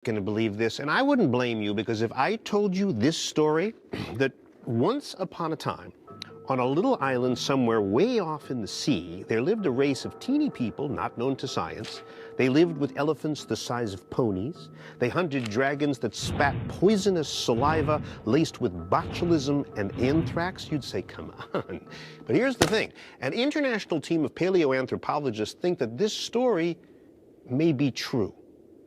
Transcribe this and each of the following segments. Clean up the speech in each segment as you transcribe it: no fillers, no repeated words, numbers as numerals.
Going to believe this, and I wouldn't blame you, because if I told you this story, that once upon a time, on a little island somewhere way off in the sea, there lived a race of teeny people not known to science. They lived with elephants the size of ponies. They hunted dragons that spat poisonous saliva laced with botulism and anthrax. You'd say, come on. But here's the thing. An international team of paleoanthropologists think that this story may be true.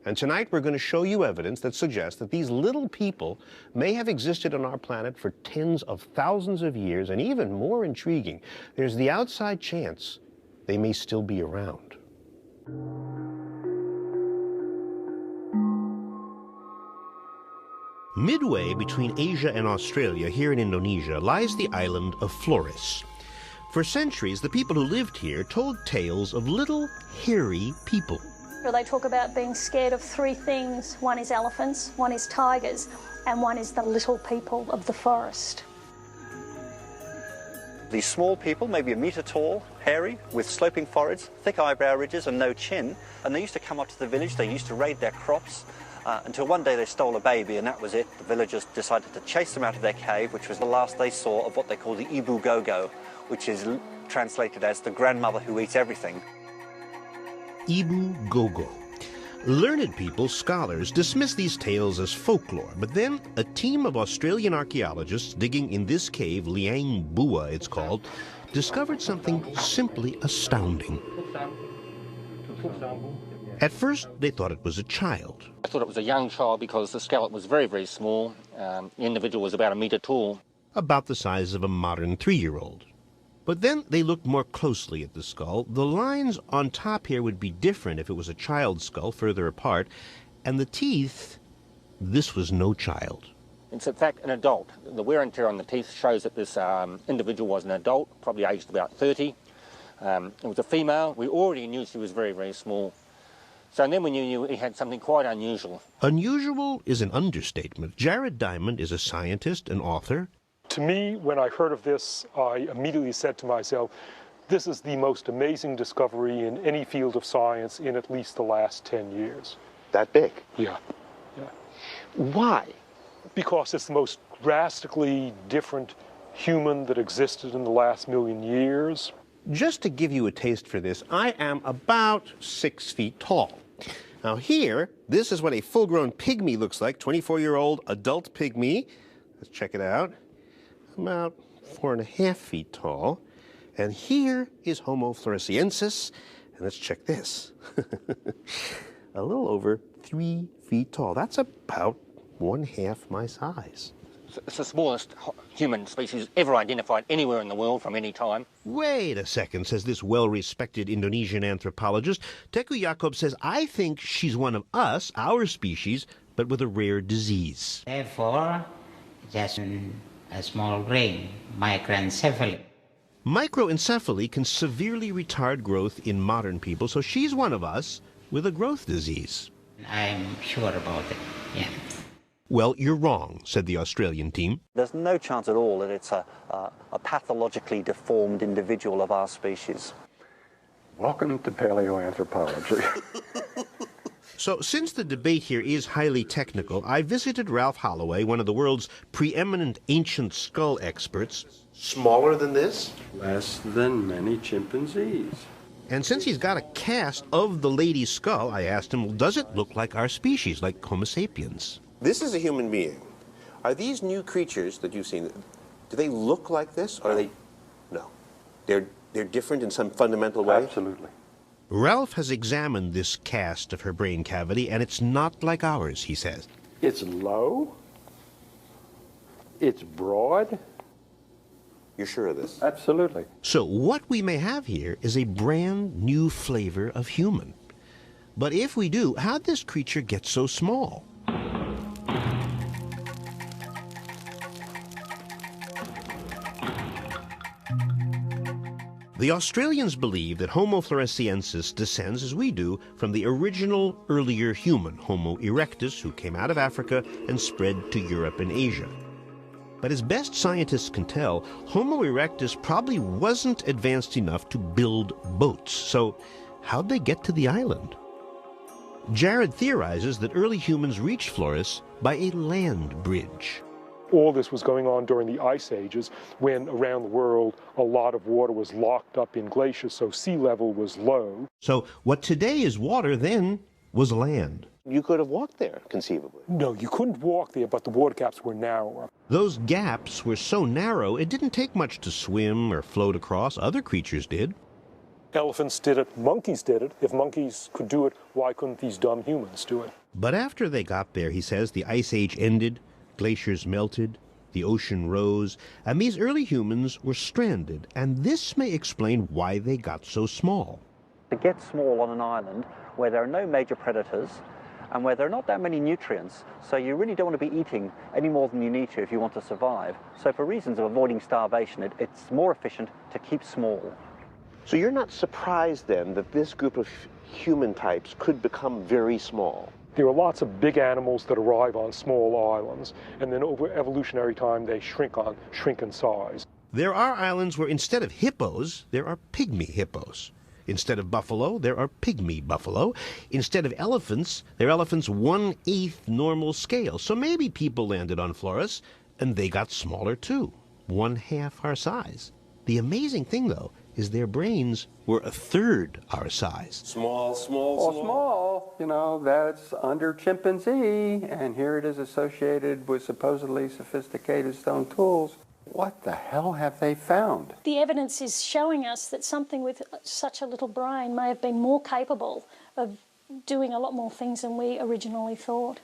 And tonight we're going to show you evidence that suggests that these little people may have existed on our planet for tens of thousands of years, and even more intriguing, there's the outside chance they may still be around. Midway between Asia and Australia, here in Indonesia, lies the island of Flores. For centuries, the people who lived here told tales of little, hairy people. They talk about being scared of three things. One is elephants, one is tigers, and one is the little people of the forest. These small people, maybe a metre tall, hairy, with sloping foreheads, thick eyebrow ridges and no chin, and they used to come up to the village, they used to raid their crops, until one day they stole a baby, and that was it. The villagers decided to chase them out of their cave, which was the last they saw of what they call the Ibu Gogo, which is translated as the grandmother who eats everything. Ibu Gogo. Learned people, scholars, dismiss these tales as folklore, but then a team of Australian archaeologists digging in this cave, Liang Bua it's called, discovered something simply astounding. At first, they thought it was a child. I thought it was a young child because the skeleton was very, very small. The individual was about a metre tall. About the size of a modern 3-year-old. But then they looked more closely at the skull. The lines on top here would be different if it was a child's skull, further apart. And the teeth, this was no child. It's in fact an adult. The wear and tear on the teeth shows that this individual was an adult, probably aged about 30. It was a female. We already knew she was very, very small. So then we knew he had something quite unusual. Unusual is an understatement. Jared Diamond is a scientist, an author. To me, when I heard of this, I immediately said to myself, this is the most amazing discovery in any field of science in at least the last 10 years. That big? Yeah. Why? Because it's the most drastically different human that existed in the last million years. Just to give you a taste for this, I am about 6 feet tall. Now here, this is what a full-grown pygmy looks like, 24-year-old adult pygmy. Let's check it out. About 4.5 feet tall. And here is Homo floresiensis. And let's check this. A little over 3 feet tall. That's about 1/2 my size. It's the smallest human species ever identified anywhere in the world from any time. Wait a second, says this well-respected Indonesian anthropologist. Teku Yacob says, I think she's one of us, our species, but with a rare disease. Therefore, just a small brain, microencephaly. Microencephaly can severely retard growth in modern people, so she's one of us with a growth disease. I'm sure about it, yeah. Well, you're wrong, said the Australian team. There's no chance at all that it's a pathologically deformed individual of our species. Welcome to paleoanthropology. So, since the debate here is highly technical, I visited Ralph Holloway, one of the world's preeminent ancient skull experts. Smaller than this? Less than many chimpanzees. And since he's got a cast of the lady's skull, I asked him, well, does it look like our species, like Homo sapiens? This is a human being. Are these new creatures that you've seen, do they look like this, or are they? No. They're different in some fundamental way? Absolutely. Ralph has examined this cast of her brain cavity, and it's not like ours, he says. It's low. It's broad. You're sure of this? Absolutely. So what we may have here is a brand new flavor of human. But if we do, how'd this creature get so small? The Australians believe that Homo floresiensis descends, as we do, from the original earlier human, Homo erectus, who came out of Africa and spread to Europe and Asia. But as best scientists can tell, Homo erectus probably wasn't advanced enough to build boats. So how'd they get to the island? Jared theorizes that early humans reached Flores by a land bridge. All this was going on during the ice ages when around the world a lot of water was locked up in glaciers, so sea level was low. So what today is water then was land. You could have walked there, conceivably. No, you couldn't walk there, but the water gaps were narrower. Those gaps were so narrow it didn't take much to swim or float across. Other creatures did. Elephants did it, monkeys did it. If monkeys could do it, why couldn't these dumb humans do it? But after they got there, he says, the ice age ended, glaciers melted, the ocean rose, and these early humans were stranded, and this may explain why they got so small. To get small on an island where there are no major predators and where there are not that many nutrients, so you really don't want to be eating any more than you need to if you want to survive. So for reasons of avoiding starvation, it's more efficient to keep small. So you're not surprised then that this group of human types could become very small? There are lots of big animals that arrive on small islands, and then over evolutionary time they shrink in size. There are islands where instead of hippos, there are pygmy hippos. Instead of buffalo, there are pygmy buffalo. Instead of elephants, there are elephants 1/8 normal scale. So maybe people landed on Flores, and they got smaller too, 1/2 our size. The amazing thing, though, is their brains were 1/3 our size. Small. Small, you know, that's under chimpanzee, and here it is associated with supposedly sophisticated stone tools. What the hell have they found? The evidence is showing us that something with such a little brain may have been more capable of doing a lot more things than we originally thought.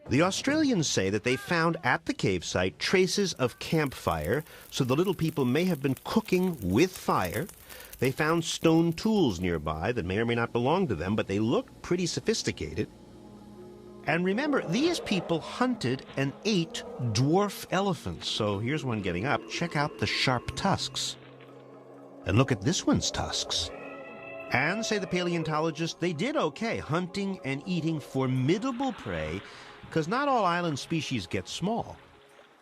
The Australians say that they found at the cave site traces of campfire, so the little people may have been cooking with fire. They found stone tools nearby that may or may not belong to them, but they looked pretty sophisticated. And remember, these people hunted and ate dwarf elephants. So here's one getting up. Check out the sharp tusks. And look at this one's tusks. And, say the paleontologists, they did okay hunting and eating formidable prey, because not all island species get small.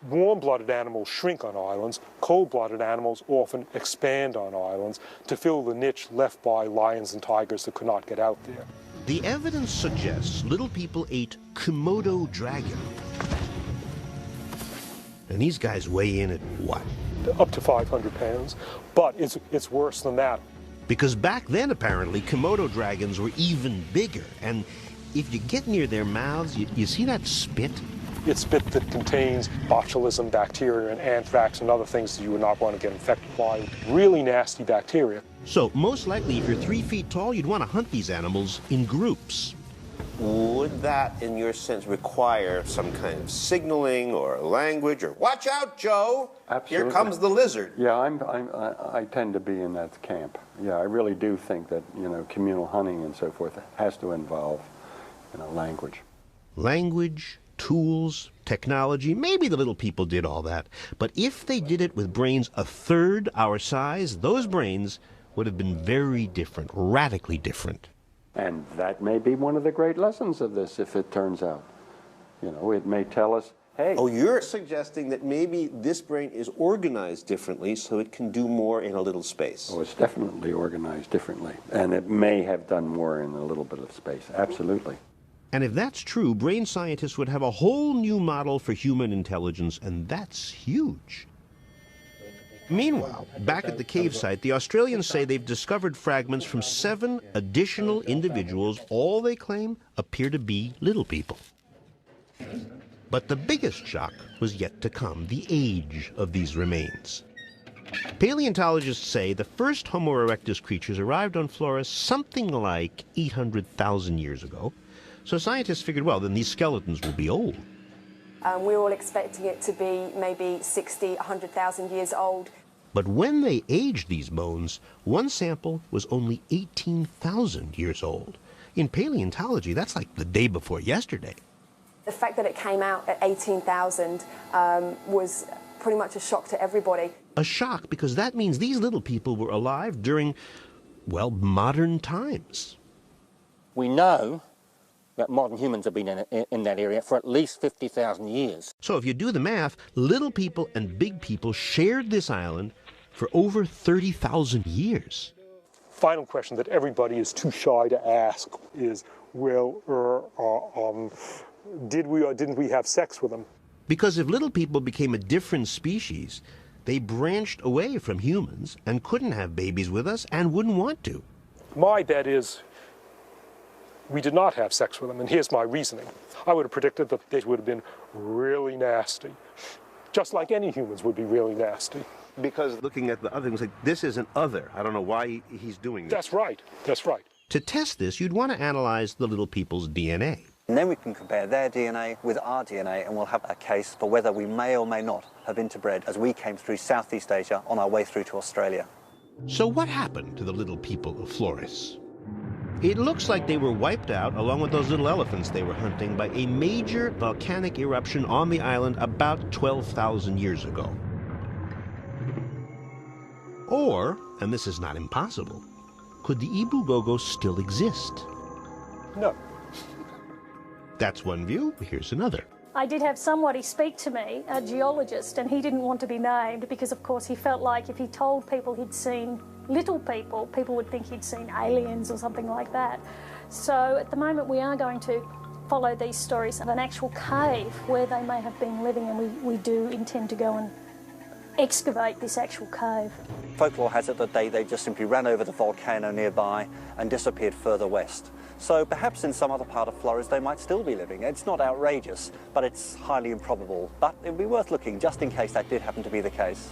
Warm-blooded animals shrink on islands. Cold-blooded animals often expand on islands to fill the niche left by lions and tigers that could not get out there. The evidence suggests little people ate Komodo dragon. And these guys weigh in at what? Up to 500 pounds, but it's worse than that. Because back then, apparently, Komodo dragons were even bigger. And if you get near their mouths, you see that spit? It's spit that contains botulism bacteria and anthrax and other things that you would not want to get infected by. Really nasty bacteria. So, most likely, if you're 3 feet tall, you'd want to hunt these animals in groups. Would that, in your sense, require some kind of signaling or language, or watch out, Joe! Absolutely. Here comes the lizard. Yeah, I tend to be in that camp. Yeah, I really do think that, you know, communal hunting and so forth has to involve, you know, language. Language, tools, technology, maybe the little people did all that. But if they did it with brains 1/3 our size, those brains would have been very different, radically different. And that may be one of the great lessons of this, if it turns out. You know, it may tell us, hey. Oh, you're suggesting that maybe this brain is organized differently so it can do more in a little space. Oh, it's definitely organized differently. And it may have done more in a little bit of space. Absolutely. And if that's true, brain scientists would have a whole new model for human intelligence, and that's huge. Meanwhile, back at the cave site, the Australians say they've discovered fragments from 7 additional individuals. All they claim appear to be little people. But the biggest shock was yet to come, the age of these remains. Paleontologists say the first Homo erectus creatures arrived on Flores something like 800,000 years ago. So scientists figured, well, then these skeletons will be old. We're all expecting it to be maybe 60, 100,000 years old. But when they aged these bones, one sample was only 18,000 years old. In paleontology, that's like the day before yesterday. The fact that it came out at 18,000 was pretty much a shock to everybody. A shock because that means these little people were alive during, well, modern times. We know that modern humans have been in that area for at least 50,000 years. So if you do the math, little people and big people shared this island for over 30,000 years. Final question that everybody is too shy to ask is, well, did we or didn't we have sex with them? Because if little people became a different species, they branched away from humans and couldn't have babies with us and wouldn't want to. My bet is we did not have sex with them, and here's my reasoning. I would have predicted that they would have been really nasty, just like any humans would be really nasty. Because looking at the other things, like, this is an other. I don't know why he's doing this. That's right. That's right. To test this, you'd want to analyze the little people's DNA. And then we can compare their DNA with our DNA, and we'll have a case for whether we may or may not have interbred as we came through Southeast Asia on our way through to Australia. So what happened to the little people of Flores? It looks like they were wiped out, along with those little elephants they were hunting, by a major volcanic eruption on the island about 12,000 years ago. Or, and this is not impossible, could the Ibu-Gogo still exist? No. That's one view. Here's another. I did have somebody speak to me, a geologist, and he didn't want to be named because, of course, he felt like if he told people he'd seen little people, people would think he'd seen aliens or something like that. So at the moment we are going to follow these stories of an actual cave where they may have been living, and we do intend to go and excavate this actual cave. Folklore has it that they just simply ran over the volcano nearby and disappeared further west. So perhaps in some other part of Flores they might still be living. It's not outrageous, but it's highly improbable. But it would be worth looking just in case that did happen to be the case.